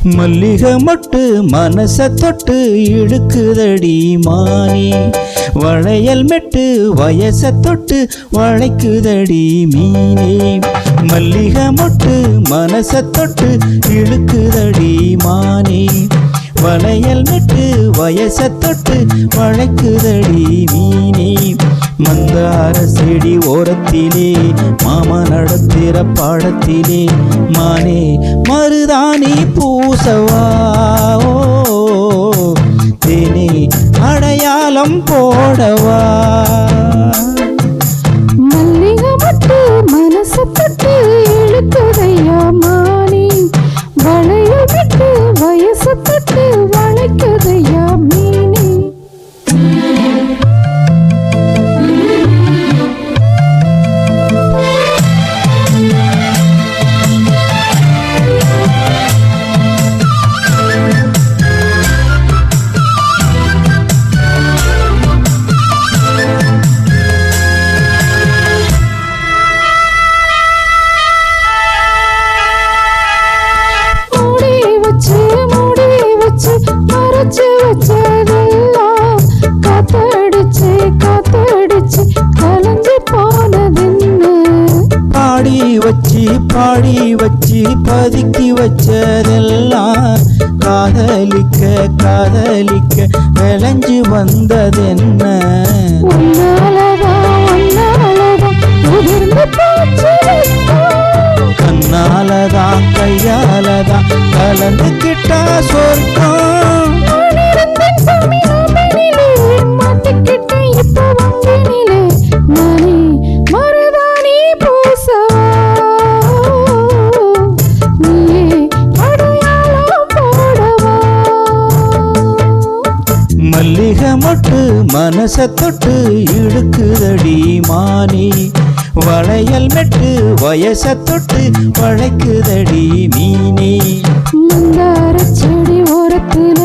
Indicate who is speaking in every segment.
Speaker 1: மல்லிகை மொட்டு மனச தொட்டு இழுக்குதடி மானே, வளையல் மெட்டு வயச தொட்டு வளைக்குதடி மீனே. மல்லிகை மொட்டு மனச தொட்டு இழுக்குதடி மானே, வளையல் மெட்டு வயச தொட்டு வளைக்குதடி மீனே. மந்தார செடி ஓரத்திலே மாமா நடத்திற பாடத்திலே மானே மருதாணி பூசவா, தேனே அடையாளம் போடவா.
Speaker 2: மல்லிகை மொட்டு மனச தொட்டு இழுக்குதையா மானே, வளையல் மெட்டு வயச தொட்டு வளைக்குதையா மீனே. மறைச்சு வச்சதெல்லாம் காத்தடிச்சு காத்தடிச்சு கலந்து போனதுன்னு,
Speaker 1: பாடி வச்சு பதுக்கி வச்சதெல்லாம் காதலிக்க காதலிக்க விளைஞ்சு வந்ததென்ன.
Speaker 2: உன்னாலதான் உதிர்ந்து போச்சு
Speaker 1: கண்ணாலதான் கையாலதான் கலந்துக்கிட்டா சொர்க்கம். மல்லிகை மொட்டு மனச தொட்டு இழுக்குதடி மானே, வளையல் மெட்டு வயச தொட்டு வளைக்குதடி மீனே.
Speaker 2: மந்தார செடி ஓரத்துல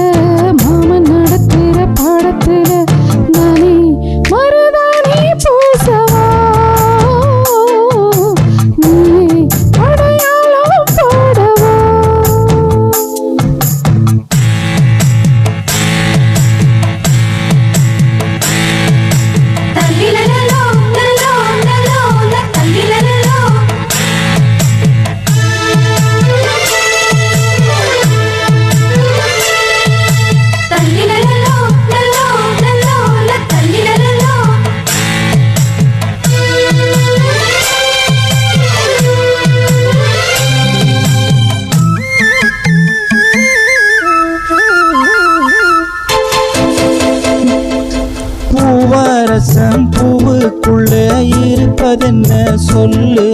Speaker 2: மாமன் நடத்துற பாடத்துல நானே மருதாணி பூசவா, நீயே அடையாளம் போடவா.
Speaker 1: பூவரசம் பூவுக்குள்ள இருப்பதென்ன சொல்லு,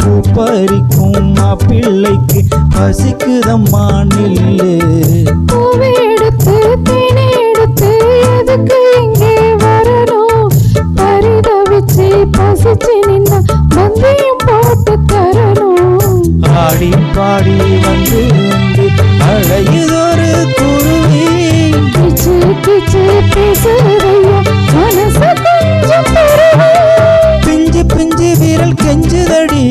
Speaker 1: பூப்பறிக்கும் மாப்பிள்ளைக்கு பசிக்குதம்மா நில்லு.
Speaker 2: பூவெடுத்து தேனெடுத்து எதுக்கு இங்கே வரணும், பரிதவிச்சு பசிச்சு நின்னா பந்தியும் போட்டு தரணும்.
Speaker 1: ஆடி பாடி வந்து அழையுதொரு குருவி,
Speaker 2: கிச்சு கிச்சு பேசுதையா மனச கொஞ்சம் தருவே.
Speaker 1: பிஞ்சு பிஞ்சு வீரல் கெஞ்சுதடி,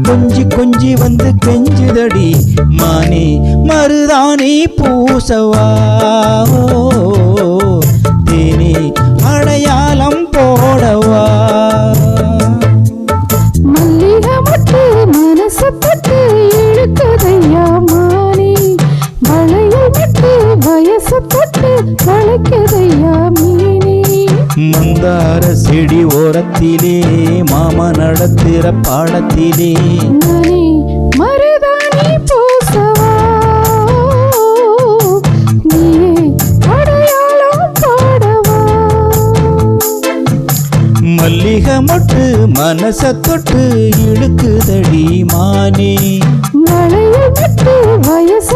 Speaker 1: கொஞ்சி கொஞ்சி வந்து கெஞ்சுதடி மானே மருதாணி பூசவா, தேனே அடையாளம் போடவா.
Speaker 2: மல்லிகை மொட்டு மனச தொட்டு இழுக்குதையா மானே, வளையல் மெட்டு வயச தொட்டு வளைக்குதையா மீனே.
Speaker 1: மந்தார செடி ஓரத்திலே மாமா நடத்துற பாடத்திலே
Speaker 2: நானே மருதாணி பூசவா, நீயே அடையாளம் போடவா.
Speaker 1: மல்லிகை மொட்டு மனச தொட்டு இழுக்குதடி மானே,
Speaker 2: வளையல் மெட்டு வயச